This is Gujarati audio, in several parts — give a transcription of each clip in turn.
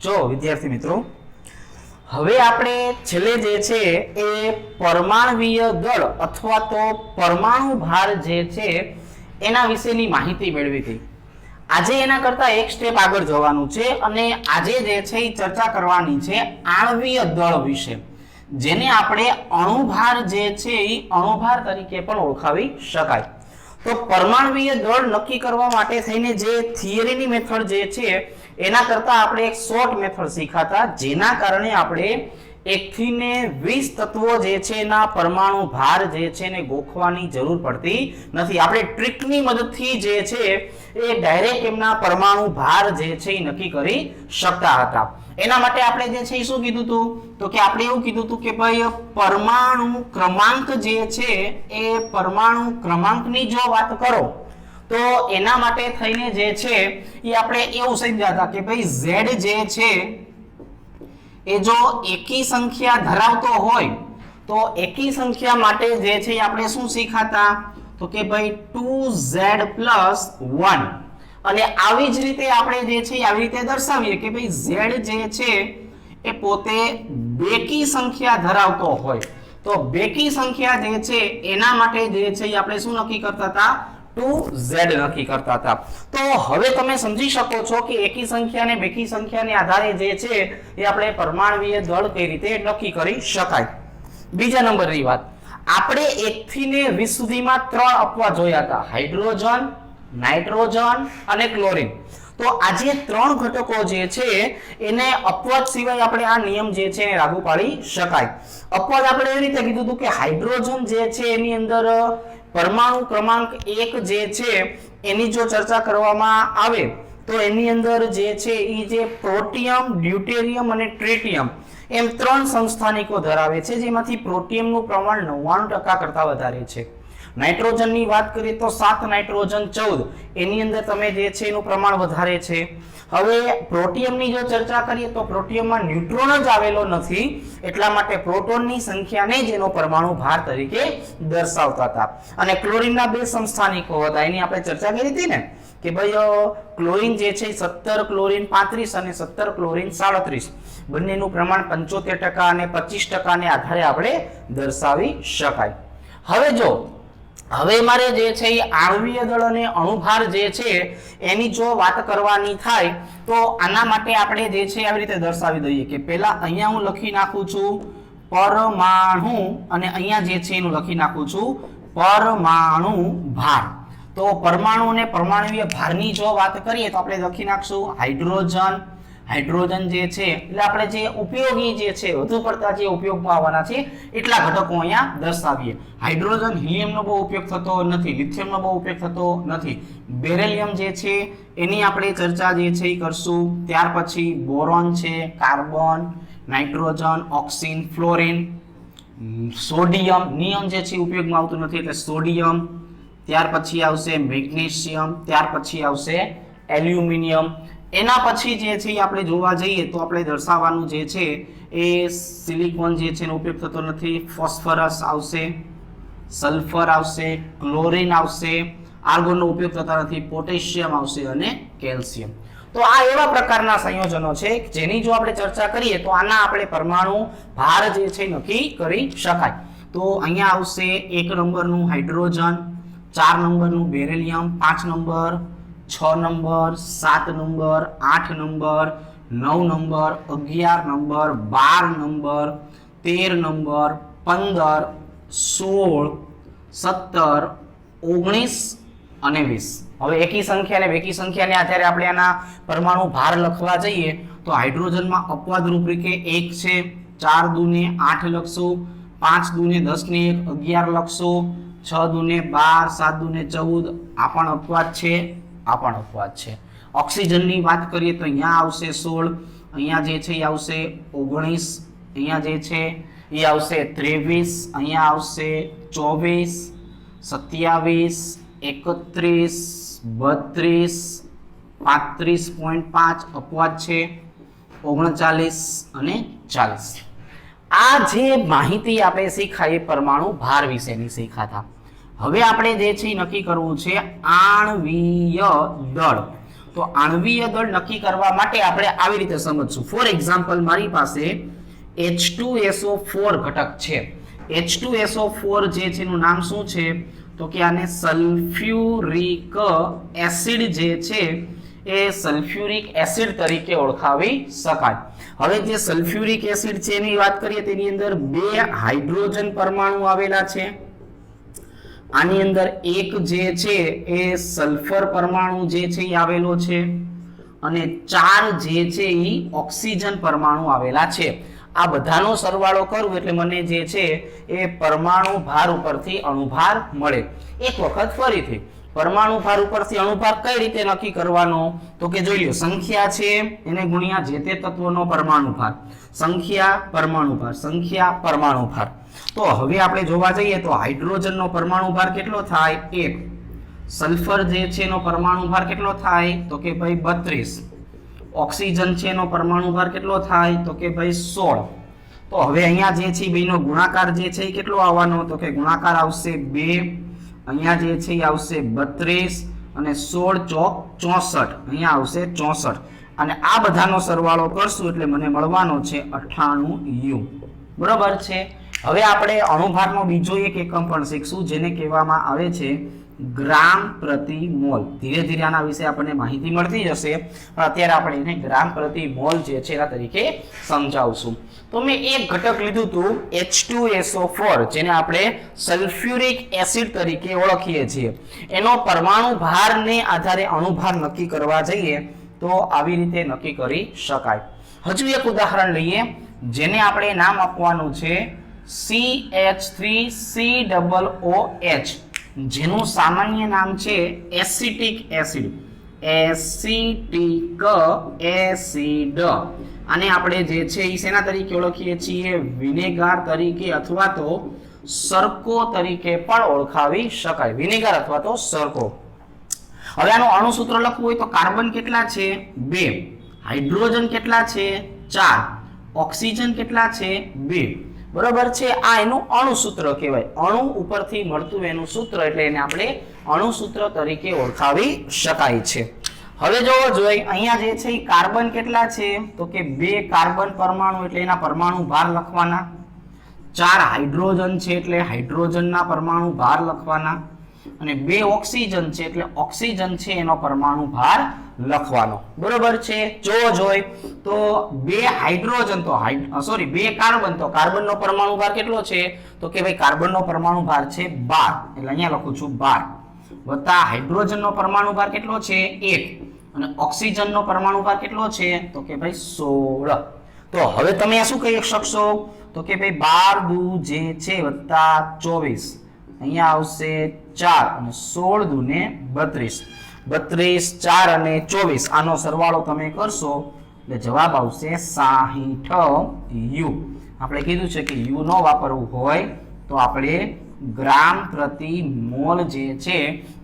જો વિદ્યાર્થી મિત્રો, હવે આપણે છેલ્લે જે છે એ પરમાણુવીય દળ અથવા તો પરમાણુ ભાર જે છે એના વિશેની માહિતી મેળવી હતી. આજે એના કરતા એક સ્ટેપ આગળ જવાનું છે અને આજે જે છે એ ચર્ચા કરવાની છે આણ્વીય દળ વિશે, જેને આપણે અણુભાર જે છે એ અણુભાર તરીકે પણ ઓળખાવી શકાય. તો પરમાણુવીય દળ નક્કી કરવા માટે થઈને જે થિયરીની મેથડ જે છે એના કરતા આપણે એક શોર્ટ મેથડ શીખાતા, જેના કારણે આપણે 1 થી 20 તત્વો જે છે એના પરમાણુ ભાર જે છે એને ગોખવાની જરૂર પડતી નથી. આપણે ટ્રીકની મદદથી જે છે એ ડાયરેક્ટ એમના પરમાણુ ભાર જે છે એ નક્કી કરી શકતા હતા. એના માટે આપણે જે છે એ શું કીધું હતું, તો કે આપણે એવું કીધું હતું કે ભાઈ પરમાણુ ક્રમાંક જે છે એ પરમાણુ ક્રમાંકની જો વાત કરો તો એના માટે થઈને જે છે એ આપણે એવું સમજ્યા હતા કે ભાઈ Z જે છે એ જો એકી સંખ્યા ધરાવતો હોય તો એકી સંખ્યા માટે જે છે આપણે શું શીખાતા, તો કે ભાઈ 2Z + 1. અને આવી જ રીતે આપણે જે છે આવી રીતે દર્શાવીએ કે ભાઈ Z જે છે એ પોતે બેકી સંખ્યા ધરાવતો હોય તો બેકી સંખ્યા જે છે એના માટે જે છે આપણે શું નક્કી કરતા હતા, 2Z નક્કી કરતા હતા. તો હવે તમે સમજી શકો છો કે એકી સંખ્યા અને બેકી સંખ્યાને આધારે જે છે એ આપણે પરમાણુવીય દળ કઈ રીતે નક્કી કરી શકાય. બીજા નંબરની વાત, આપણે 1 થી 20 સુધીમાં 3 અપવાદ જોયા હતા, હાઇડ્રોજન, નાઇટ્રોજન અને ક્લોરીન. તો આ જે 3 ઘટકો જે છે એને અપવાદ સિવાય આપણે આ નિયમ જે છે લાગુ પાડી શકાય. અપવાદ આપણે એવી રીતે કીધું હતું કે હાઇડ્રોજન જે છે એની અંદર પરમાણુ ક્રમાંક 1 જે છે એની જો ચર્ચા કરવામાં આવે તો એની અંદર જે છે એ જે પ્રોટિયમ, ડ્યુટેરિયમ અને ટ્રિટિયમ એમ 3 સંસ્થાનિકો ધરાવે છે, જેમાંથી પ્રોટિયમનું પ્રમાણ 99% કરતા વધારે છે. નાઇટ્રોજનની વાત કરીએ તો 7 નાઇટ્રોજન 14 એની અંદર તમે જે છે એનું પ્રમાણ વધારે છે. હવે પ્રોટિયમની જો ચર્ચા કરીએ તો પ્રોટિયમમાં ન્યુટ્રોન જ આવેલો નથી, એટલા માટે પ્રોટોનની સંખ્યાને જ એનો પરમાણુ ભાર તરીકે દર્શાવતા હતા. અને ક્લોરીનના 2 સંસ્થાનિકો હતા, એની આપણે ચર્ચા કરી હતી ને કે ભાઈ ક્લોરીન જે છે 17 ક્લોરીન 35 અને 17 ક્લોરીન 37 બંનેનું પ્રમાણ 75% અને 25% ને આધારે આપણે દર્શાવી શકાય. હવે મારે જે છે એ આણ્વીય દળ અને અણુભાર જે છે એની જો વાત કરવાની થાય તો આના માટે આપણે જે છે આવી રીતે દર્શાવી દઈએ કે પહેલા અહીંયા હું લખી નાખું છું પરમાણુ અને અહીંયા જે છે એનું લખી નાખું છું પરમાણુ ભાર. તો પરમાણુ અને પરમાણુવીય ભારની જો વાત કરીએ તો આપણે લખી નાખશું હાઇડ્રોજન જે છે એટલે આપણે જે ઉપયોગી જે છે વધુ પડતા જે ઉપયોગમાં આવવાના છે એટલા ઘટકો અહીંયા દર્શાવીએ. હાઇડ્રોજન હિલિયમનો બહુ ઉપયોગ થતો નથી, લિથિયમનો બહુ ઉપયોગ થતો નથી. બેરિલિયમ જે છે એની આપણે ચર્ચા જે છે એ કરશું. ત્યાર પછી બોરોન છે, carbon, nitrogen, auxin, fluorine, sodium, નિયમ જે છે ઉપયોગમાં આવતું નથી એટલે સોડિયમ. ત્યાર પછી આવશે મેગ્નેશિયમ, ત્યાર પછી આવશે એલ્યુમિનિયમ. એના પછી જે છે આપણે જોવા જઈએ તો આપણે દર્શાવવાનું જે છે એ સિલિકોન જે છે એનો ઉપયોગ થતો નથી, ફોસ્ફરસ આવશે, સલ્ફર આવશે, ક્લોરીન આવશે, આર્ગોનનો ઉપયોગ થતો નથી, પોટેશિયમ આવશે અને કેલ્શિયમ. તો આ એવા પ્રકારના સંયોજનો છે જેની જો આપણે ચર્ચા કરીએ તો આના આપણે પરમાણુ ભાર જે છે નક્કી કરી શકાય. તો અહીંયા આવશે 1 નંબરનું હાઇડ્રોજન, 4 નંબરનું beryllium, 5 number, 6 number, 7 number, 8 number, 9 number, 11 number, 12 number, 13 number, 15, 16, 17, 19 અને 20. હવે એકી સંખ્યા અને બેકી સંખ્યાને આધારે આપણે આના પરમાણુ ભાર લખવા જઈએ તો હાઇડ્રોજનમાં અપવાદ રૂપરેખે 1 છે, 4 દૂને 8 લખશું, 5 દૂને 10 ને 1 11 લખશું, 6 દૂને 12, 7 દૂને 14 આ પણ અપવાદ છે, આ પણ અપવાદ છે. ઓક્સિજનની વાત કરીએ તો અહીંયા આવશે 16, અહીંયા જે છે એ આવશે 19, અહીંયા જે છે એ આવશે 23, અહીંયા આવશે 24, 27, 31, 32, 35.5 અપવાદ છે, 39 અને 40. આ જે માહિતી આપણે શીખાય પરમાણુ ભાર વિશેની શીખાતા. હવે આપણે જે છે નક્કી કરવું છે આણ્વીય દળ. તો આણ્વીય દળ નક્કી કરવા માટે આપણે આવી રીતે સમજશું. ફોર એક્ઝામ્પલ, મારી પાસે H2SO4 ઘટક છે. H2SO4 જે છે એનું નામ શું છે તો કે આને સલ્ફ્યુરિક એસિડ જે છે એ સલ્ફ્યુરિક એસિડ તરીકે ઓળખાવી શકાય. હવે જે સલ્ફ્યુરિક એસિડ છે એની વાત કરીએ તેની અંદર 2 હાઇડ્રોજન પરમાણુ આવેલા છે. આની અંદર એક જે છે એ સલ્ફર પરમાણુ જે છે એ આવેલો છે અને 4 જે છે એ ઓક્સિજન પરમાણુ આવેલા છે. આ બધાનો સરવાળો કરું એટલે મને જે છે એ પરમાણુ ભાર ઉપરથી અણુભાર મળે. એક વખત ફરીથી પરમાણુ ભાર ઉપરથી અણુભાર કઈ રીતે નક્કી કરવાનો તો કે જોઈ લો, સંખ્યા છે એને ગુણ્યા જે તે તત્વનો પરમાણુ ભાર, સંખ્યા પરમાણુ ભાર, સંખ્યા પરમાણુ ભાર. તો હવે આપણે જોવા જઈએ તો હાઇડ્રોજનનો પરમાણુ ભાર કેટલો થાય 1, સલ્ફર જે છે એનો પરમાણુ ભાર કેટલો થાય તો કે ભાઈ 32, ઓક્સિજન છે એનો પરમાણુ ભાર કેટલો થાય તો કે ભાઈ 16. તો હવે અહીંયા જે છે બેનો ગુણાકાર જે છે એ કેટલો આવવાનો તો કે ગુણાકાર આવશે 2, અહીંયા જે છે એ આવશે 32 અને 16 ચોક 64, અહીંયા આવશે 64 અને આ બધાનો સરવાળો કરશું એટલે મને મળવાનો છે 98 U. બરોબર છે. હવે આપણે અણુભારનો બીજો એક એકમ પણ શીખશું જેને કહેવામાં આવે છે ગ્રામ પ્રતિ મોલ. ધીરે ધીરે આના વિશે આપણને માહિતી મળતી જશે, પણ અત્યારે આપણે એને ગ્રામ પ્રતિ મોલ જે છે એના તરીકે સમજાવશું. તો મેં એક ઘટક લીધું હતું H2SO4 જેને આપણે સલ્ફ્યુરિક એસિડ તરીકે ઓળખીએ છીએ. એનો પરમાણુ ભારને આધારે અણુભાર નક્કી કરવા જઈએ તો આવી રીતે નક્કી કરી શકાય. હજુ એક ઉદાહરણ લઈએ જેને આપણે નામ આપવાનું છે CH3COOH, જેનું સામાન્ય નામ છે એસિટિક એસિડ. એસિટિક એસિડ આને આપણે જે છે એ શેના તરીકે ઓળખીએ છીએ વિનેગાર તરીકે અથવા તો સરકો તરીકે પણ ઓળખાવી શકાય. વિનેગાર અથવા તો સરકો. હવે આનું અણુસૂત્ર લખવું હોય તો કાર્બન કેટલા છે 2, હાઇડ્રોજન કેટલા છે 4, ઓક્સિજન કેટલા છે 2. બરોબર છે. આ એનું અણુસૂત્ર કહેવાય. અણુ ઉપરથી મળતું એનું સૂત્ર એટલે એને આપણે અણુસૂત્ર તરીકે ઓળખાવી શકાય છે. હવે જોવો જોઈએ અહીંયા જે છે એ કાર્બન કેટલા છે તો કે 2 કાર્બન પરમાણુ એટલે એના પરમાણુ ભાર લખવાના, 4 હાઇડ્રોજન છે એટલે હાઇડ્રોજનના પરમાણુ ભાર લખવાના અને 2 ઓક્સિજન છે એટલે ઓક્સિજન છે એનો પરમાણુ ભાર લખવાનો. બરોબર છે. જોવો જોઈએ તો 2 હાઇડ્રોજન તો 2 કાર્બન તો કાર્બનનો પરમાણુ ભાર કેટલો છે તો કે ભાઈ કાર્બનનો પરમાણુ ભાર છે 12 એટલે અહીંયા લખું છું 12 વત્તા હાઇડ્રોજનનો પરમાણુ ભાર કેટલો છે 1 અને ઓક્સિજનનો પરમાણુ ભાર કેટલો છે તો કે ભાઈ 16. તો હવે તમે શું કહી શકશો તો કે ભાઈ 12 દુ જે છે વત્તા 24, અહીંયા આવશે 4 અને 16 દુ ને 32, 32 4 અને 24 આનો સરવાળો તમે કરશો એટલે જવાબ આવશે 60 U. આપણે કીધું છે કે U નો વાપરવું હોય તો આપણે ગ્રામ પ્રતિ મોલ જે છે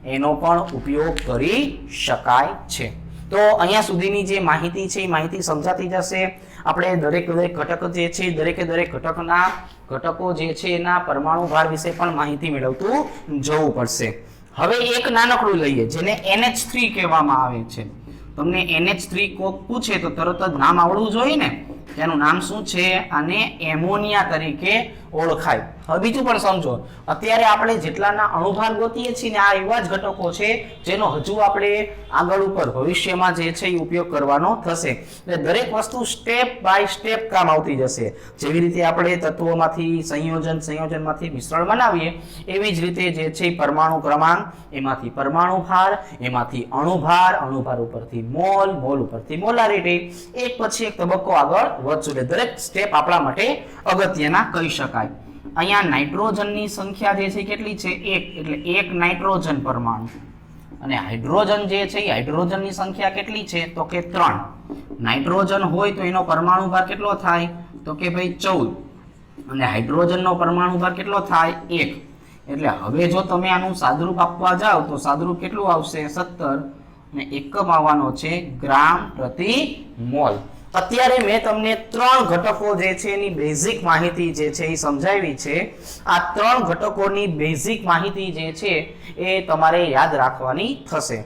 એનો પણ ઉપયોગ કરી શકાય છે. તો અહીંયા સુધીની જે માહિતી છે એ માહિતી સમજાતી જશે. આપણે દરેક ઘટક જે છે દરેક ઘટકો જે છે એના પરમાણુ ભાર વિશે પણ માહિતી મેળવતું જવું પડશે. હવે એક નાનકડું લઈએ જેને NH3 કહેવામાં આવે છે. તમને NH3 કોક પૂછે તો તરત જ નામ આવડવું જોઈએ ને. તેનું નામ શું છે? આને એમોનિયા તરીકે ઓળખાય. હવે બીજું પણ સમજો, અત્યારે આપણે જેટલાના અણુભાર ગોતીએ છીએ ને આ એવા જ ઘટકો છે જેનો હજુ આપણે આગળ ઉપર ભવિષ્યમાં જે છે એ ઉપયોગ કરવાનો થશે. એટલે દરેક વસ્તુ સ્ટેપ બાય સ્ટેપ કામ આવતી જશે. જેવી રીતે આપણે તત્વોમાંથી સંયોજનમાંથી મિશ્રણ બનાવીએ એવી જ રીતે જે છે પરમાણુ ક્રમાંક, એમાંથી પરમાણુ ભાર, એમાંથી અણુભાર, અણુભાર ઉપરથી મોલ, મોલ ઉપરથી મોલારિટી, એક પછી એક તબક્કો આગળ વધશું. એટલે દરેક સ્ટેપ આપણા માટે અગત્યના કહી શકાય. અહીંયા નાઇટ્રોજનની સંખ્યા જે છે કેટલી છે 1 એટલે 1 નાઇટ્રોજન પરમાણુ અને હાઇડ્રોજન જે છે એ હાઇડ્રોજનની સંખ્યા કેટલી છે તો કે 3. નાઇટ્રોજન હોય તો એનો પરમાણુ ભાર કેટલો થાય તો કે ભાઈ 14 અને હાઇડ્રોજનનો પરમાણુ ભાર કેટલો થાય 1. એટલે હવે જો તમે આનું સાદરૂપ આપવા જાઓ તો સાદરૂપ કેટલું આવશે 17 અને એકમ આવવાનો છે ગ્રામ પ્રતિ મોલ. અત્યારે મેં તમને 3 ઘટકો જે છે એની બેઝિક માહિતી જે છે એ સમજાવી છે. આ 3 ઘટકોની બેઝિક માહિતી જે છે એ તમારે યાદ રાખવાની થશે.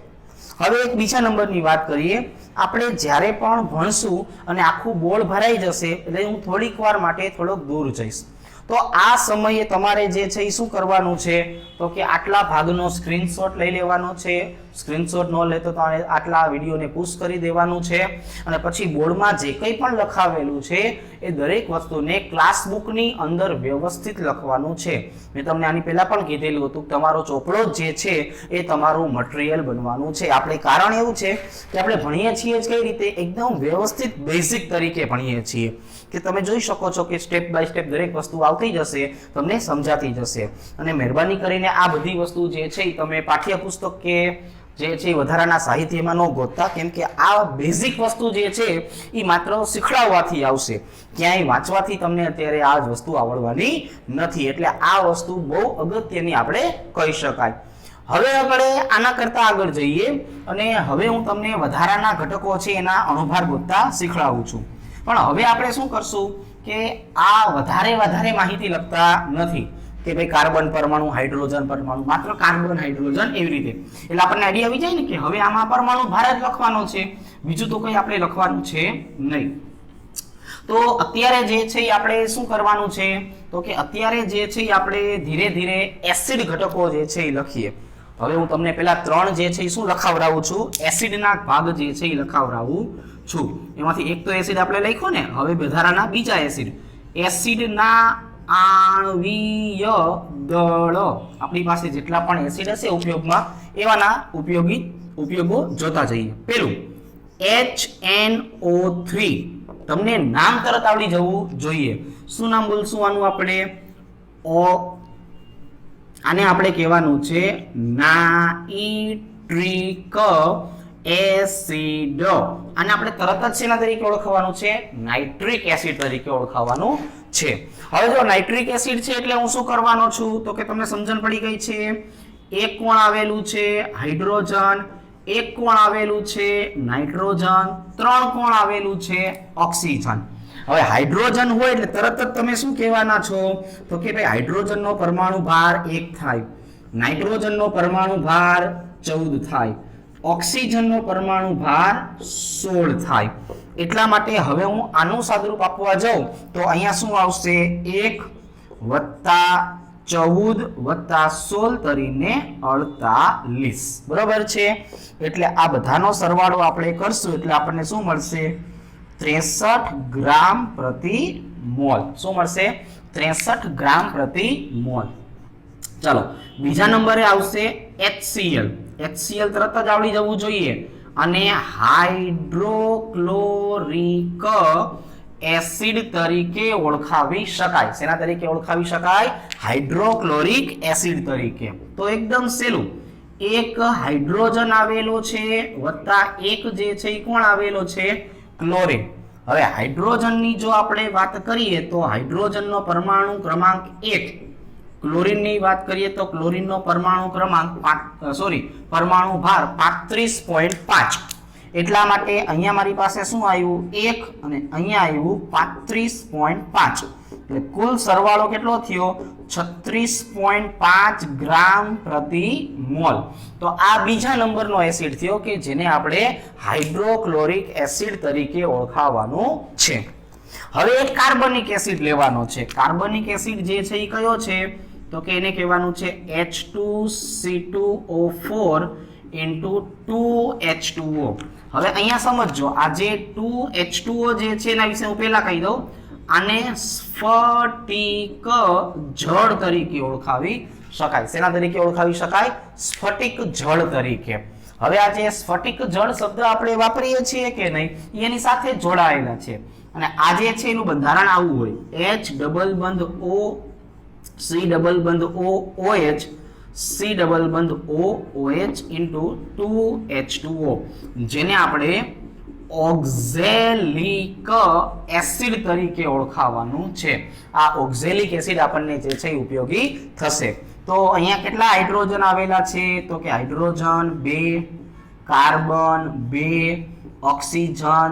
હવે એક બીજા નંબરની વાત કરીએ, આપણે જ્યારે પણ ભણશું અને આખું બોર્ડ ભરાઈ જશે એટલે હું થોડીક વાર માટે થોડોક દૂર જઈશ, તો આ સમયે તમારે જે છે એ શું કરવાનું છે, તો કે આટલા ભાગનો સ્ક્રીનશોટ લઈ લેવાનો છે. સ્ક્રીનશોટ ન લે તો તમારે આટલા વિડીયોને પુશ કરી દેવાનું છે અને પછી બોર્ડમાં જે કંઈ પણ લખાવેલું છે એ દરેક વસ્તુને ક્લાસબુકની અંદર વ્યવસ્થિત લખવાનું છે. મેં તમને આની પહેલા પણ કીધેલું હતું કે તમારો ચોપડો જે છે એ તમારું મટીરિયલ બનવાનું છે. આપણે કારણ એવું છે કે આપણે ભણીએ છીએ જ કઈ રીતે, એકદમ વ્યવસ્થિત બેઝિક તરીકે ભણીએ છીએ કે તમે જોઈ શકો છો કે સ્ટેપ બાય સ્ટેપ દરેક વસ્તુ આવતી જશે, તમને સમજાતી જશે. અને મહેરબાની કરીને આ બધી વસ્તુ જે છે એ તમે પાઠ્યપુસ્તક કે જે છે વધારાના સાહિત્યમાં ન ગોતતા, કેમ કે આ બેઝિક વસ્તુ જે છે એ માત્ર શીખડાવવાથી આવશે, ક્યાંય વાંચવાથી તમને અત્યારે આ જ વસ્તુ આવડવાની નથી. એટલે આ વસ્તુ બહુ અગત્યની આપણે કહી શકાય. હવે આપણે આના કરતા આગળ જઈએ અને હવે હું તમને વધારાના ઘટકો છે એના અણુભાર ગોતતા શીખડાવું છું. પણ હવે આપણે શું કરશું કે આ વધારે માહિતી લખતા નથી કે ભાઈ કાર્બન પરમાણુ, હાઇડ્રોજન પરમાણુ, માત્ર કાર્બન હાઇડ્રોજન એવી રીતે, એટલે આપણને આઈડિયા આવી જાય ને કે હવે આમાં પરમાણુ ભાર જ લખવાનો છે, બીજું તો કંઈ આપણે લખવાનું છે નહીં. તો અત્યારે જે છે એ આપણે શું કરવાનું છે, તો કે અત્યારે જે છે એ આપણે ધીરે ધીરે એસિડ ઘટકો જે છે એ લખીએ. હવે હું તમને પહેલા 3 જે છે એ શું લખાવડાવું છું, એસિડના ભાગ જે છે એ લખાવડાવું છું. એમાંથી એક તો એસિડ આપણે લખ્યો ને, હવે વધારાના બીજા એસિડ, એસિડના આણ્વીય દળ, આપણી પાસે જેટલા પણ એસિડ હશે ઉપયોગમાં એવાના ઉપયોગો જોતા જઈએ. પેલું HNO3, તમને નામ તરત આવડી જવું જોઈએ. શું નામ બોલશું આનું આપણે? આને આપણે કહેવાનું છે નાઇટ્રિક એસિડ. આને આપણે તરત જ શેના તરીકે ઓળખવાનું છે? નાઇટ્રિક એસિડ તરીકે ઓળખવાનું છે. હવે જો નાઇટ્રિક એસિડ છે એટલે હું શું કરવાનો છું, તો કે તમને સમજણ પડી ગઈ છે. એક કોણ આવેલું છે હાઇડ્રોજન, એક કોણ આવેલું છે નાઇટ્રોજન, 3 કોણ આવેલું છે ઓક્સિજન. હવે હાઇડ્રોજન હોય એટલે તરત જ તમે શું કહેવાના છો, તો કે ભાઈ હાઇડ્રોજનનો પરમાણુ ભાર 1 થાય, નાઇટ્રોજનનો પરમાણુ ભાર 14 થાય, ઓક્સિજનનો પરમાણુ ભાર 16 થાય. એટલા માટે હવે હું આનું સાદુરૂપ આપવા જાઉં તો અહીંયા શું આવશે, 1 + 14 + 16 કરીને 48. બરોબર છે. એટલે આ બધાનો સરવાળો આપણે કરશું એટલે આપણને શું મળશે, 63 ગ્રામ પ્રતિ મોલ. શું મળશે? 63 ગ્રામ પ્રતિ મોલ. ચાલો બીજા નંબરે આવશે HCl. HCl તરત જ આવડી જવું જોઈએ. અને હાઇડ્રોક્લોરિક એસિડ તરીકે ઓળખાવી શકાય. શેના તરીકે ઓળખાવી શકાય? હાઇડ્રોક્લોરિક એસિડ તરીકે. તો એકદમ સહેલું, એક હાઇડ્રોજન આવેલો છે વત્તા એક જે છે એ કોણ આવેલો છે? ક્લોરીન. હવે હાઇડ્રોજનની જો આપણે વાત કરીએ તો હાઇડ્રોજનનો પરમાણુ ક્રમાંક 1, ક્લોરીનની વાત કરીએ તો ક્લોરીનનો પરમાણુ ક્રમાંક પરમાણુ ભાર 35.5. એટલા માટે અહીંયા મારી પાસે શું આવ્યું? 1 અને અહીંયા આવ્યું 35.5. એટલે કુલ સરવાળો કેટલો થયો? 36.5 ગ્રામ પ્રતિ મોલ. તો આ બીજા નંબરનો એસિડ થયો કે જેને આપણે હાઇડ્રોક્લોરિક એસિડ તરીકે ઓળખાવાનું છે. હવે એક કાર્બનિક એસિડ લેવાનો છે. કાર્બનિક એસિડ જે છે એ કયો છે? તો કે એને કહેવાનું છે H2C2O4 * 2H2O. હવે અહીંયા સમજો, આ જે 2H2O જે છે એના વિશે હું પહેલા કહી દઉં. આને સ્ફટિક જળ તરીકે ઓળખાવી શકાય. શેના તરીકે ઓળખાવી શકાય? સ્ફટિક જળ તરીકે. હવે આ જે સ્ફટિક જળ શબ્દ આપણે વાપરીએ છીએ કે નહીં, એની સાથે જોડાયેલા છે. અને આ જે છે એનું બંધારણ આવું હોય, H ડબલ બંધ O C ડબલ બંધ O OH C ડબલ બંધ O OH * 2H2O, જેને આપણે ઓક્ઝેલિક એસિડ તરીકે ઓળખાવાનું છે. આ ઓક્ઝેલિક એસિડ આપણને જે છે ઉપયોગી થશે. તો અહીંયા કેટલા હાઇડ્રોજન આવેલા છે? તો કે હાઇડ્રોજન 2, કાર્બન 2, ઓક્સિજન 4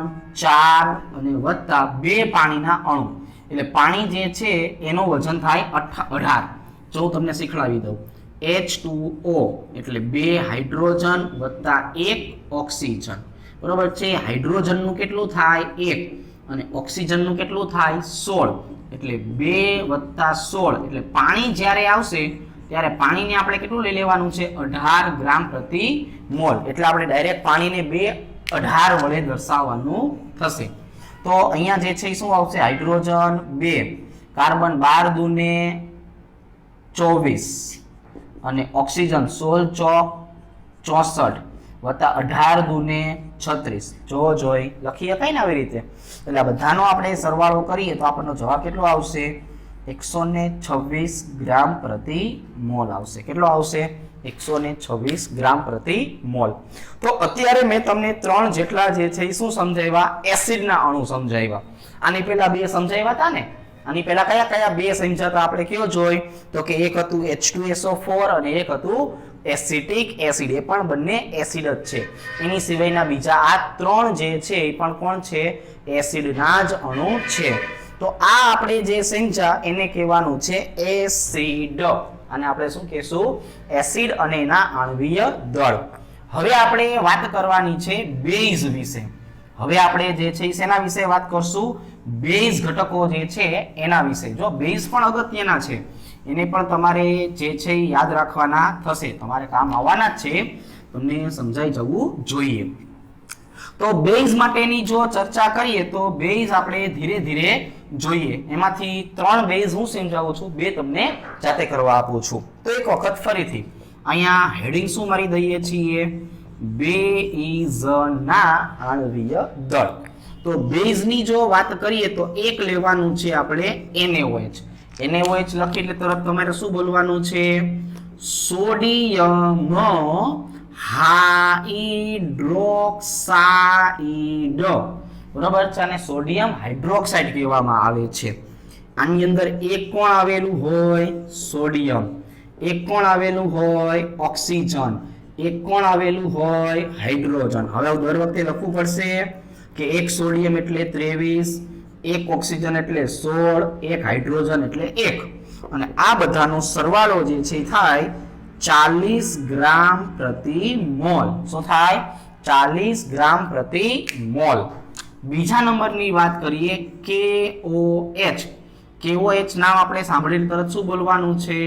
અને વત્તા 2 પાણીના અણુ. એટલે પાણી જે છે એનું વજન થાય 18. જો હું તમને શીખડાવી દઉં, H2O એટલે 2 હાઇડ્રોજન વત્તા 1 ઓક્સિજન, બરોબર છે. હાઇડ્રોજનનું કેટલું થાય 1 અને ઓક્સિજનનું કેટલું થાય 16 એટલે 2 વત્તા 16 એટલે પાણી જ્યારે આવશે ત્યારે પાણીને આપણે કેટલું લઈ લેવાનું છે 18 ગ્રામ પ્રતિ મોલ. એટલે આપણે ડાયરેક્ટ પાણીને 18 વડે દર્શાવવાનું થશે. તો અહીંયા જે છે એ શું આવશે હાઇડ્રોજન 2, કાર્બન 12 દુને 24 અને ઓક્સિજન 16 ચોક 64 વત્તા 18 દુને 36. જોઈ લખી શકાય ને આવી રીતે. એટલે આ બધાનો આપણે સરવાળો કરીએ તો આપણનો જવાબ કેટલો આવશે 126 ગ્રામ પ્રતિ મોલ આવશે. કેટલો આવશે 126 ગ્રામ પ્રતિ મોલ. તો અત્યારે મેં તમને 3 જેટલા જે છે એ શું સમજાવ્યા એસિડના અણુ સમજાવ્યા. આની પહેલા 2 સમજાવ્યા હતા ને. આની પહેલા કયા કયા 2 સમજાતા આપણે કયો જોઈ તો કે એક હતું H2SO4 અને એક હતું એસિટિક એસિડ. એ પણ બંને એસિડ જ છે. એની સિવાયના બીજા આ 3 જે છે એ પણ કોણ છે એસિડના જ અણુ છે. તો આ આપણે જે સમજ્યા એને કહેવાનું છે એસિડ. અને આપણે શું કહેશું એસિડ અને એના આણ્વીય દળ. હવે આપણે વાત કરવાની છે બેઝ વિશે. હવે આપણે જે છે શેના વિશે વાત કરશું બેઝ ઘટકો જે છે એના વિશે. જો બેઝ પણ અગત્યના છે, એને પણ તમારે જે છે યાદ રાખવાના થશે, તમારે કામ આવવાના જ છે, તમને સમજાઈ જવું જોઈએ. તો બેઝ માટેની જો ચર્ચા કરીએ તો બેઝ આપણે ધીરે ધીરે જોઈએ. એમાંથી 3 બેઝ હું સમજાવું છું, 2 તમને જાતે કરવા આપું છું. તો એક વખત ફરીથી અહીંયા હેડિંગ શું મારી દઈએ છીએ બેઝના આણ્વીય દળ. તો બેઝની જો વાત કરીએ તો એક લેવાનું છે આપણે NaOH. NaOH લખી એટલે તરત તમારે શું બોલવાનું છે સોડિયમ હાઇડ્રોક્સાઇડ, બરાબર છે. અને સોડિયમ હાઇડ્રોક્સાઇડ કહેવામાં આવે છે. આની અંદર એક કોણ આવેલું હોય સોડિયમ, એક કોણ આવેલું હોય ઓક્સિજન, એક કોણ આવેલું હોય હાઇડ્રોજન. હવે દર વખતે લખવું પડશે કે એક સોડિયમ એટલે 23, એક ઓક્સિજન એટલે 16, એક હાઇડ્રોજન એટલે 1. અને આ બધાનો સરવાળો જે છે થાય 40 ગ્રામ પ્રતિ મોલ. શું થાય 40 ગ્રામ પ્રતિ મોલ. બીજા નંબરની વાત કરીએ KOH. KOH નામ આપણે સાંભળીને તરત શું બોલવાનું છે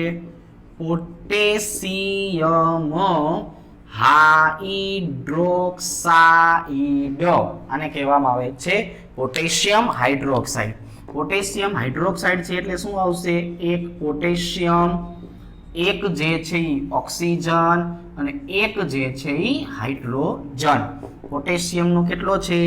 પોટેશિયમ હાઇડ્રોક્સાઇડ. આને કહેવામાં આવે છે પોટેશિયમ હાઇડ્રોક્સાઇડ. પોટેશિયમ હાઇડ્રોક્સાઇડ છે એટલે શું આવશે એક પોટેશિયમ, એક જે છે એ ઓક્સિજન અને એક જે છે એ હાઇડ્રોજન. પોટેશિયમનો કેટલો છે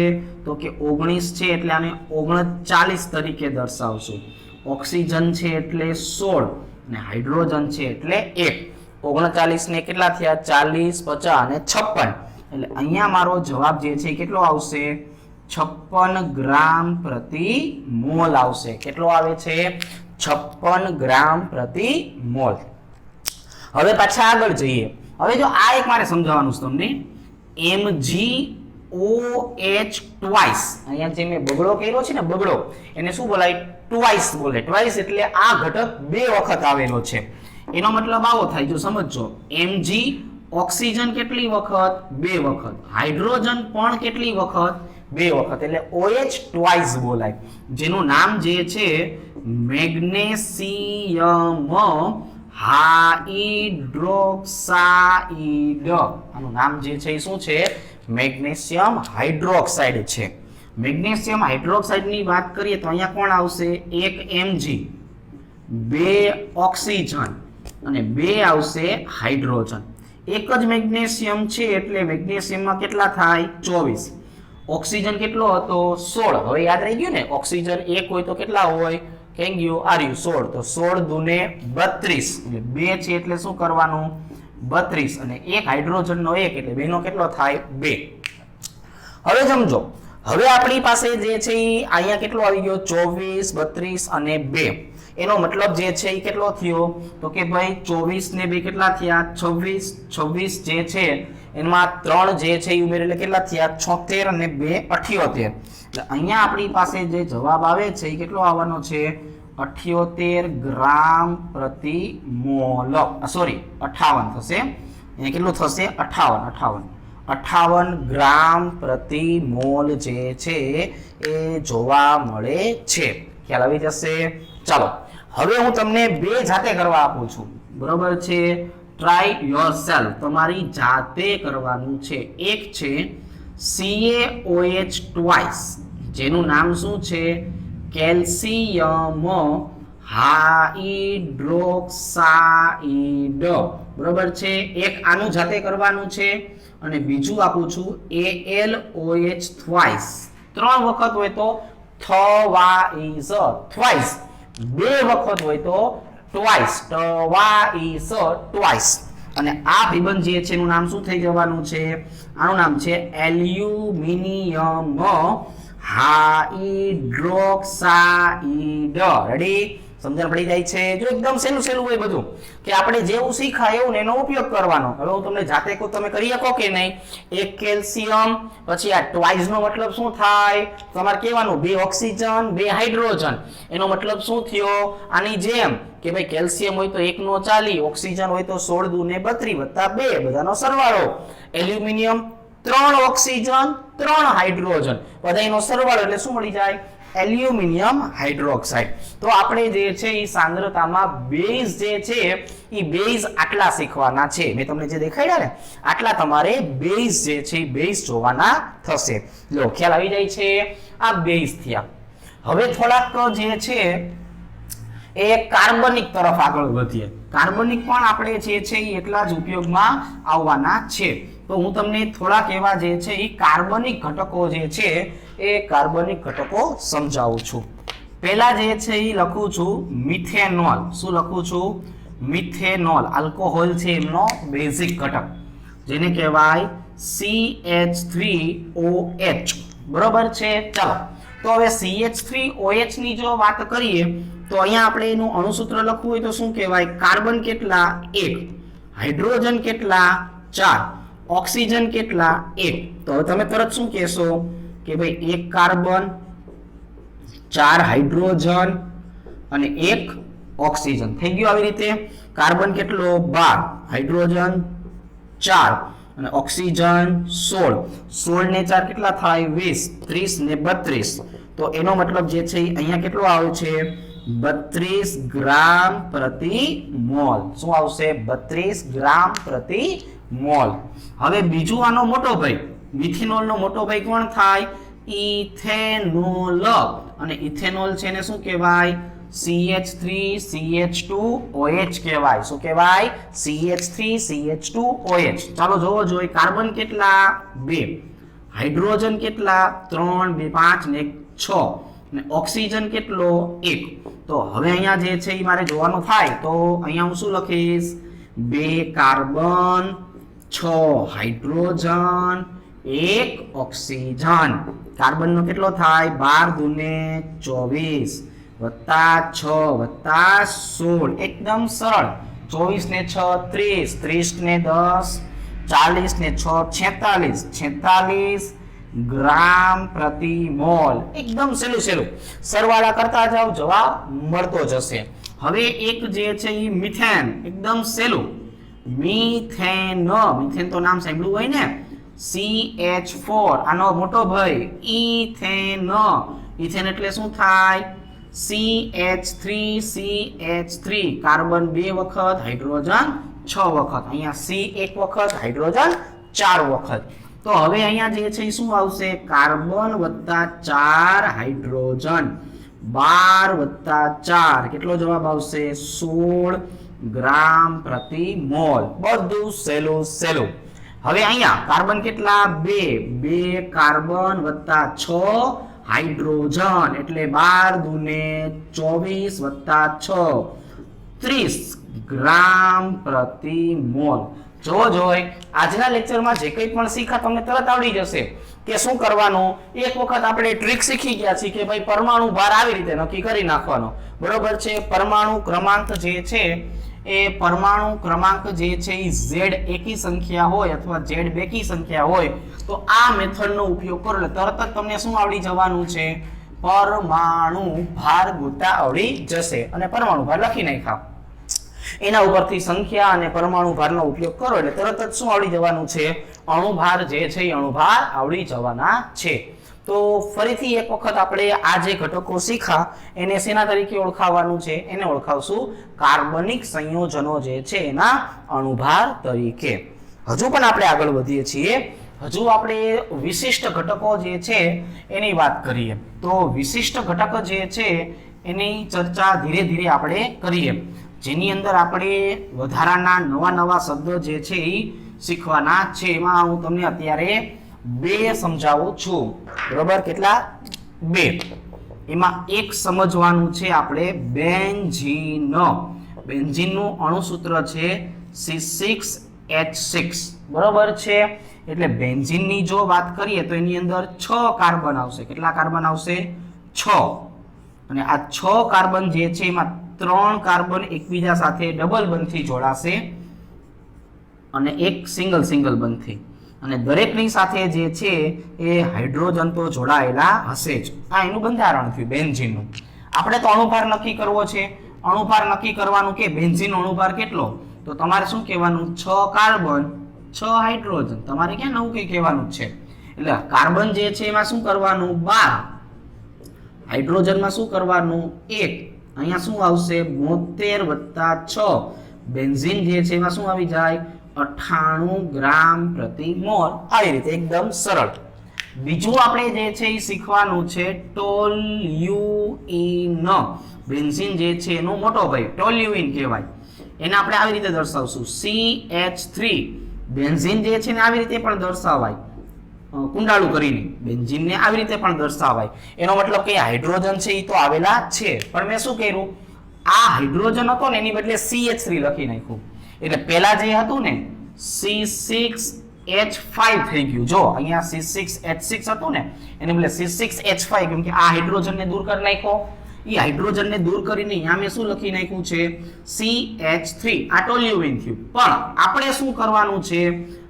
તો કે 19 છે એટલે આને 39 તરીકે દર્શાવશું. ઓક્સિજન છે એટલે 16 અને હાઇડ્રોજન છે એટલે 1. 39 ને કેટલા થયા 40, 50 અને 56. એટલે અહીંયા મારો જવાબ જે છે કેટલો આવશે 56 ગ્રામ પ્રતિ મોલ આવશે. કેટલો આવે છે 56 ગ્રામ પ્રતિ મોલ. હવે પાછા આગળ જઈએ. હવે જો આ એક મારે સમજાવવાનું છે તમને MgOH ટ્વાઇસ. અહીંયા જે મેં બગડો કર્યો છે ને બગડો, એને શું બોલાય ટ્વાઇસ બોલે. ટ્વાઇસ એટલે આ ઘટક 2 વખત આવેલો છે. એનો મતલબ આવો થાય જો સમજો Mg ઓક્સિજન કેટલી વખત 2 વખત, હાઇડ્રોજન પણ કેટલી વખત 2 વખત, એટલે OH ટ્વાઇસ બોલાય. જેનું નામ જે છે મેગ્નેશિયમ હાઇડ્રોક્સાઇડ. આનું નામ જે છે એ શું છે મેગ્નેશિયમ હાઇડ્રોક્સાઇડ છે. મેગ્નેશિયમ હાઇડ્રોક્સાઇડની વાત કરીએ તો અહીંયા કોણ આવશે એક Mg, 2 ઓક્સિજન અને 2 આવશે હાઇડ્રોજન. એક જ મેગ્નેશિયમ છે એટલે મેગ્નેશિયમમાં કેટલા થાય 24. ઓક્સિજન કેટલો હતો 16. હવે યાદ રહી ગયું ને ઓક્સિજન 1 હોય તો કેટલા હોય કેમ ગયું આર્યું 16. તો 16 દુને 32 એટલે 2 છે એટલે શું કરવાનું 32 અને એક હાઇડ્રોજનનો 1 એટલે 2 નો કેટલો થાય 2. હવે સમજો હવે આપણી પાસે જે છે એ અહીંયા કેટલો આવી ગયો 24, 32 અને 2. એનો મતલબ જે છે એ કેટલો થયો તો કે ભાઈ 24 ને 2 કેટલા થયા 26. 26 જે છે એમાં 3 જે છે એ ઉમેરે એટલે કેટલા થયા 76 અને 2 78. એટલે અહીંયા આપણી પાસે જે જવાબ આવે છે એ કેટલો આવવાનો છે 78 ગ્રામ પ્રતિ મોલ, સોરી 58 થશે, એ કેટલું થશે 58 ગ્રામ પ્રતિ મોલ જે છે એ જોવા મળે છે. ખ્યાલ આવી જશે. ચાલો હવે હું તમને બે જાતે કરવા આપું છું, બરોબર છે. ટ્રાય યોરસેલ્ફ, તમારી જાતે કરવાનું છે. એક છે CaOH ટ્વાઇસ, જેનું નામ શું છે કેલ્શિયમ હાઇડ્રોક્સાઇડ, બરોબર છે. એક આનું જાતે કરવાનું છે અને બીજું આપું છું AlOH ટ્વાઇસ, 3 વખત હોય તો થવાઇસ, ટ્વાઇસ, 2 વખત હોય તો ટ્વાઇસ, ટ્વાઇસ, ટ્વાઇસ. અને આ ભાઈબંધ જે છે એનું નામ શું થઈ જવાનું છે, આનું નામ છે એલ્યુમિનિયમ હાઇડ્રોક્સાઇડ. રેડી, સમજણ પડી જાય છે. જો એકદમ સહેલું હોય બધું, કે આપણે જેવું શીખાય એવું એનો ઉપયોગ કરવાનો. હવે હું તમને જાતે કહું, તમે કરી શકો કે નહીં. એક કેલ્શિયમ, પછી આ ટ્વાઇસ નો મતલબ શું થાય તમારે કહેવાનું, 2 ઓક્સિજન 2 હાઇડ્રોજન, એનો મતલબ શું થયો આની જેમ કે ભાઈ કેલ્શિયમ હોય તો 1 નો 40, ઓક્સિજન હોય તો 16 દુ ને 32 વત્તા 2 બધાનો સરવાળો, એલ્યુમિનિયમ 3 ઓક્સિજન 3 હાઇડ્રોજન બધાનો સરવાળો એટલે શું મળી જાય એલ્યુમિનિયમ હાઇડ્રોક્સાઇડ. તો આપણે જે છે એ સાંદ્રતામાં બેઝ જે છે એ બેઝ આટલા શીખવાના છે. મેં તમને જે દેખાડ્યા ને આટલા તમારે બેઝ જે છે એ બેઝ જોવાના થશે. લો ખ્યાલ આવી જાય છે. આ બેઝ થયા. હવે થોડાક જે છે એ કાર્બનિક તરફ આગળ વધીએ. કાર્બનિક પણ આપણે જે છે એ એટલા જ ઉપયોગમાં આવવાના છે. તો હું તમને થોડાક એવા જે છે એ કાર્બનિક ઘટકો જે છે એ કાર્બનિક ઘટકો સમજાવું છું. પહેલા જે છે એ લખું છું મિથેનોલ. શું લખું છું? મિથેનોલ. આલ્કોહોલ છે એમનો બેઝિક ઘટક, જેને કહેવાય CH3OH, બરોબર છે. ચાલો તો હવે CH3OH ની જો વાત કરીએ તો અહીંયા આપણે એનું અણુસૂત્ર લખવું હોય તો શું કહેવાય? કાર્બન કેટલા? 1. હાઇડ્રોજન કેટલા? 4. ઓક્સિજન કેટલા? 1. તો હવે તમે તરત શું કહેશો કે ભાઈ 1 કાર્બન, 4 હાઇડ્રોજન અને 1 ઓક્સિજન. થઈ ગયું આવી રીતે. કાર્બન કેટલો? 12, હાઇડ્રોજન 4 અને ઓક્સિજન 16. 16 ને 4 કેટલા થાય? 20. 30 ને 32. તો એનો મતલબ જે છે અહીંયા કેટલો આવે છે? 32 ગ્રામ પ્રતિ મોલ. શું આવશે? 32 ગ્રામ પ્રતિ મોલ. હવે બીજું આનો મોટો ભાઈ, મિથેનોલ નો મોટો ભાઈ કોણ થાય? ઇથેનોલ. અને ઇથેનોલ છે ને શું કહેવાય? CH3CH2OH કહેવાય. શું કહેવાય? CH3CH2OH. ચાલો જોવો જોઈએ. કાર્બન કેટલા? 2. હાઇડ્રોજન કેટલા? 3, 2, 5 ને 6 અને ઓક્સિજન કેટલો? 1. તો હવે અહીંયા જે છે એ મારે જોવાનું થાય તો અહીંયા હું શું લખીશ? 2 કાર્બન, 6 હાઇડ્રોજન, 1 ઓક્સિજન. કાર્બન નો કેટલો થાય? 12 દુને 24 વત્તા 6 વત્તા 16. એકદમ સરળ. 24 ને 6 30, 30 ને 10 40 ને 6 46, 46 ગ્રામ પ્રતિ મોલ. એકદમ સહેલું. સરવાળા કરતા જાવ, જવાબ મળતો જશે. હવે એક જે છે એ મિથેન. એકદમ સહેલું. મિથેન. મિથેન તો નામ સાંભળ્યું હોય ને. CH4. આનો મોટો ભાઈ ઇથેન. ઇથેન એટલે શું થાય? CH3CH3. કાર્બન 2 વખત, હાઇડ્રોજન 6 વખત. અહીંયા C 1 વખત, હાઇડ્રોજન 4 વખત. તો હવે અહીંયા જે છે શું આવશે? કાર્બન વત્તા 4 હાઇડ્રોજન, 12 વત્તા 4 કેટલો જવાબ આવશે? 16 ગ્રામ પ્રતિ મોલ. બધું સહેલું. હવે અહીંયા કાર્બન કેટલા? 2 કાર્બન વત્તા 6 હાઇડ્રોજન એટલે 12 દુને 24 વત્તા 6 30 ગ્રામ પ્રતિ મોલ. જોઈ આજના લેક્ચરમાં જે કંઈ પણ શીખા તમને તરત આવડી જશે કે શું કરવાનું. એક વખત આપણે ટ્રીક શીખી ગયા છીએ કે ભાઈ પરમાણુ ભાર આવી રીતે નક્કી કરી નાખવાનો, બરોબર છે. પરમાણુ ક્રમાંક જે છે એ પરમાણુ ક્રમાંક જે છે એ Z એકી સંખ્યા હોય અથવા Z બેકી સંખ્યા હોય તો આ મેથડનો ઉપયોગ કરો એટલે તરત જ તમને શું આવડી જવાનું છે? પરમાણુ ભાર ગોતા આવડી જશે અને પરમાણુ ભાર લખી નાખ્યા. એના ઉપરથી સંખ્યા અને પરમાણુ ભારનો ઉપયોગ કરો એટલે તરત જ શું આવડી જવાનું છે? અણુભાર જે છે એ અણુભાર આવડી જવાના છે. તો ફરીથી એક વખત આપણે આ જે ઘટકો શીખ્યા એને શેના તરીકે ઓળખાવવાનું છે? એને ઓળખાવશું કાર્બનિક સંયોજનો જે છે એના અણુભાર તરીકે. હજુ પણ આપણે આગળ વધીએ છીએ. હજુ આપણે વિશિષ્ટ ઘટકો જે છે એની વાત કરીએ. તો વિશિષ્ટ ઘટક જે છે એની ચર્ચા ધીરે ધીરે આપણે કરીએ, જેની અંદર આપણે વધારાના નવા શબ્દો જે છે એ શીખવાના છે. એમાં હું તમને અત્યારે 2 સમજાવું છું. બરોબર? કેટલા? 2. એમાં એક સમજવાનું છે આપણે બેન્ઝીન. બેન્ઝીનનું અણુસૂત્ર છે C6H6. બરોબર છે? એટલે બેન્ઝીનની જો વાત કરીએ તો એની અંદર 6 કાર્બન આવશે. કેટલા કાર્બન આવશે? 6. અને આ 6 કાર્બન જે છે એમાં 3 કાર્બન એકબીજા સાથે ડબલ બંધથી જોડાશે અને એક સિંગલ બંધથી. અને દરેકની સાથે જે છે એ હાઇડ્રોજન તો જોડાયેલા હશે જ. આ એનું બંધારણ થયું બેન્ઝીનનું. આપણે તો અણુભાર નક્કી કરવો છે. અણુભાર નક્કી કરવાનું કે બેન્ઝીનનો અણુભાર કેટલો? તો તમારે શું કહેવાનું? 6 કાર્બન 6 હાઇડ્રોજન. તમારે ક્યાં નવું કંઈ કહેવાનું છે. એટલે કાર્બન જે છે એમાં શું કરવાનું? 12. હાઇડ્રોજનમાં શું કરવાનું? 1. અહીંયા શું આવશે? 72 + 6. બેન્ઝીન જે છે એમાં શું આવી જાય? 98 ગ્રામ પ્રતિ મોલ. આવી રીતે એકદમ સરળ. બીજું આપણે જે છે એ શીખવાનું છે ટોલ્યુઇન. બેન્ઝીન જે છે એનો મોટો ભાઈ ટોલ્યુઇન કહેવાય. એને આપણે આવી રીતે દર્શાવશું CH3. બેન્ઝીન જે છે ને આવી રીતે પણ દર્શાવાય, કુંડાળું કરીને બેન્ઝીનને આવી રીતે પણ દર્શાવાય. એનો મતલબ કે હાઇડ્રોજન છે એ તો આવેલા છે, પણ મેં શું કર્યું? આ હાઇડ્રોજન હતો ને એની બદલે CH3 લખી નાખ્યું. એટલે પહેલા જે હતું ને C6H5 થઈ ગયું. જો અહીંયા C6H6 હતું ને એને બદલે C6H5, કેમ કે આ હાઇડ્રોજનને દૂર કરી નાખ્યો. એ હાઇડ્રોજનને દૂર કરીને અહીંયા મેં શું લખી નાખ્યું છે? CH3. આ ટોલ્યુઇન થયું. પણ આપણે શું કરવાનું છે?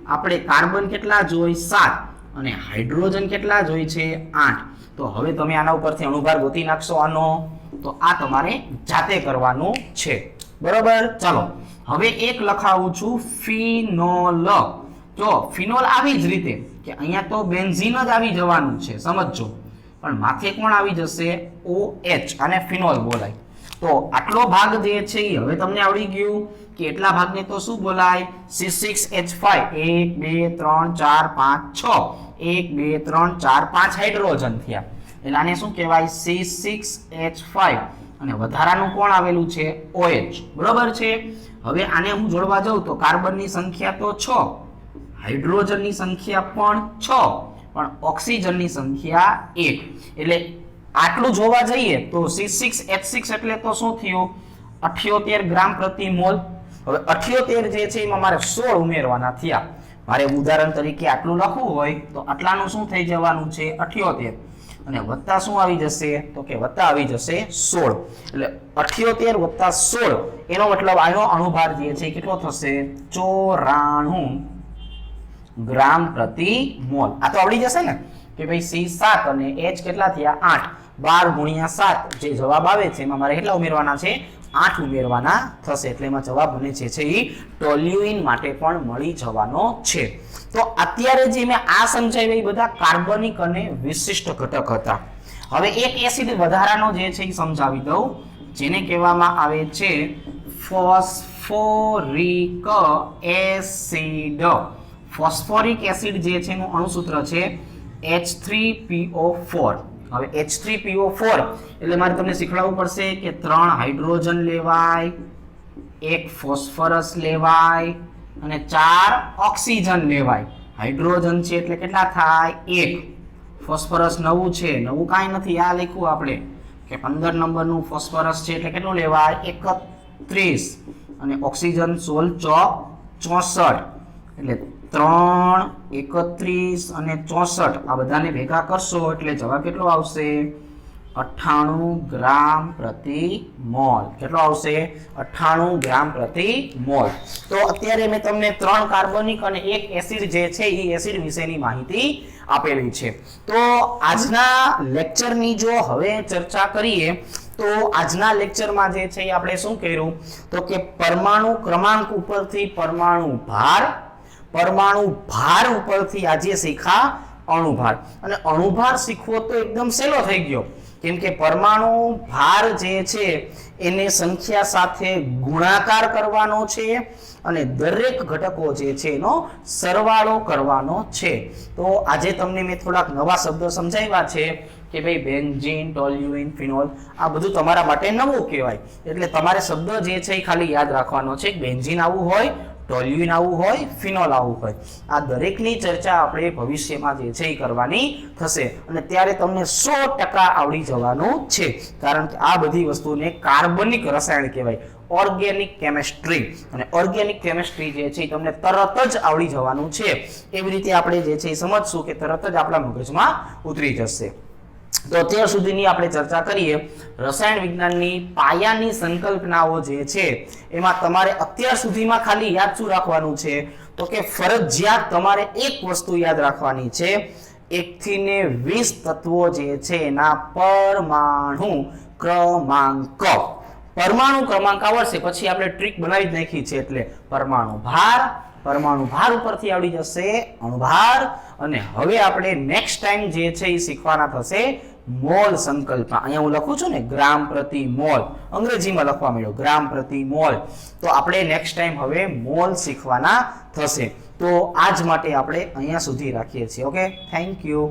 આપણે કાર્બન કેટલા જોઈ? 7. અને હાઇડ્રોજન કેટલા જોઈ છે? 8. તો હવે તમે આના ઉપરથી અણુભાર ગોતી નાખશો આનો. તો આ તમારે જાતે કરવાનું છે. બરોબર? ચાલો હવે એક લખાવું છું ફિનોલ. જો ફિનોલ આવી જ રીતે કે અહીંયા તો બેન્ઝીન જ આવી જવાનું છે, સમજજો. પણ માથે કોણ આવી જશે? OH. અને ફિનોલ બોલાય. તો આટલો ભાગ જે છે એ હવે તમને આવડી ગયું કે એટલા ભાગને તો શું બોલાય? C6H5. 1 2 3 4 5 6. 1 2 3 4 5 હાઇડ્રોજન થયા. એટલે આને શું કહેવાય? C6H5. અને વધારાનું કોણ આવેલું છે? OH. બરોબર છે? હવે આને હું જોડવા જાઉં તો કાર્બનની સંખ્યા તો 6, હાઇડ્રોજનની સંખ્યા પણ 6, પણ ઓક્સિજનની સંખ્યા 1. એટલે આટલું જોવા જઈએ તો C6H6 એટલે તો શું થયું? 78 ગ્રામ પ્રતિ મોલ. હવે 78 જે છે એમાં મારે 16 ઉમેરવાના થયા. મારે ઉદાહરણ તરીકે આટલું લખવું હોય તો આટલાનું શું થઈ જવાનું છે? 78. અને વત્તા શું આવી જશે? તો કે વત્તા આવી જશે 16. એટલે 78 + 16 એનો મતલબ આનો અણુભાર જે છે કેટલો થશે? 94 ગ્રામ પ્રતિ મોલ. આ તો આવડી જશે ને કે ભાઈ C7 અને H કેટલા થયા? 8. 12 × 7 જે જવાબ આવે છે એમાં મારે કેટલા ઉમેરવાના છે? 8 ઉમેરવાના થશે. એટલે એમાં જવાબ મને જે છે એ ટોલ્યુઇન માટે પણ મળી જવાનો છે. તો અત્યારે જે મેં આ સમજાવ્યા એ બધા કાર્બનિક અને વિશિષ્ટ ઘટક હતા. હવે એક એસિડ વધારાનો જે છે એ સમજાવી દઉં, જેને કહેવામાં આવે છે ફોસ્ફોરિક એસિડ. ફોસ્ફોરિક એસિડ જે છે એનું અણુસૂત્ર છે H3PO4. હવે H3PO4 એટલે મારે તમને શીખવાડવું પડશે કે 3 હાઇડ્રોજન લેવાય, 1 ફોસ્ફરસ લેવાય અને 4 ઓક્સિજન લેવાય. હાઇડ્રોજન છે એટલે કેટલા થાય? 1. ફોસ્ફરસ નવું છે, નવું કાંઈ નથી, આ લખ્યું આપણે કે 15 નંબરનું ફોસ્ફરસ છે એટલે કેટલું લેવાય? 31. અને ઓક્સિજન 16 64. એટલે 3 31 અને 64 આ બધાને ભેગા કરશો એટલે જવાબ કેટલો આવશે? 98 ગ્રામ પ્રતિ મોલ. કેટલો આવશે? 98 ગ્રામ પ્રતિ મોલ. તો અત્યારે મેં તમને 3 કાર્બનિક અને 1 એસિડ જે છે એ એસિડ વિશેની માહિતી આપેલી છે. તો આજના લેક્ચરની જો હવે ચર્ચા કરીએ તો આજના લેક્ચરમાં જે છે આપણે શું કર્યું તો કે પરમાણુ ક્રમાંક ઉપરથી પરમાણુ ભાર ઉપરથી આજે શીખા અણુભાર. અને અણુભાર શીખવો તો એકદમ સહેલો થઈ ગયો, કેમ કે પરમાણુ ભાર જે છે એને સંખ્યા સાથે ગુણાકાર કરવાનો છે અને દરેક ઘટકો જે છે એનો સરવાળો કરવાનો છે. તો આજે તમને મેં થોડાક નવા શબ્દો સમજાવ્યા છે કે ભાઈ બેન્ઝીન, ટોલ્યુઇન, ફિનોલ આ બધું તમારા માટે નવું કહેવાય. એટલે તમારે શબ્દ જે છે એ ખાલી યાદ રાખવાનો છે. બેન્ઝીન આવું હોય, ટોલ્યુઇન આવું હોય, ફિનોલ આવું હોય. આ દરેકની ચર્ચા આપણે ભવિષ્યમાં જે છે એ કરવાની થશે અને ત્યારે તમને 100% આવડી જવાનું છે. કારણ કે આ બધી વસ્તુને કાર્બનિક રસાયણ કહેવાય, ઓર્ગેનિક કેમિસ્ટ્રી. અને ઓર્ગેનિક કેમિસ્ટ્રી જે છે એ તમને તરત જ આવડી જવાનું છે. એવી રીતે આપણે જે છે એ સમજશું કે તરત જ આપણા મગજમાં ઉતરી જશે. તો અત્યાર સુધીની આપણે ચર્ચા કરીએ રસાયણ વિજ્ઞાનની પાયાની સંકલ્પનાઓ જે છે એમાં તમારે અત્યાર સુધીમાં ખાલી યાદ શું રાખવાનું છે તો કે ફરજિયાત તમારે એક વસ્તુ યાદ રાખવાની છે, 1 થી 20 તત્વો જે છે એના પરમાણુ ક્રમાંક. પરમાણુ ક્રમાંક આવડશે પછી આપણે ટ્રીક બનાવી જ નાખી છે. એટલે પરમાણુ ભાર ઉપરથી આવડી જશે અણુભાર. અને હવે આપણે નેક્સ્ટ ટાઈમ જે છે એ શીખવાના થશે મોલ સંકલ્પના. અહીંયા હું લખું છું ને ગ્રામ પ્રતિ મોલ, અંગ્રેજીમાં લખવા મળ્યો ગ્રામ પ્રતિ મોલ. તો આપણે નેક્સ્ટ ટાઈમ હવે મોલ શીખવાના થશે. તો આજ માટે આપણે અહીંયા સુધી રાખીએ છીએ. Okay, thank you.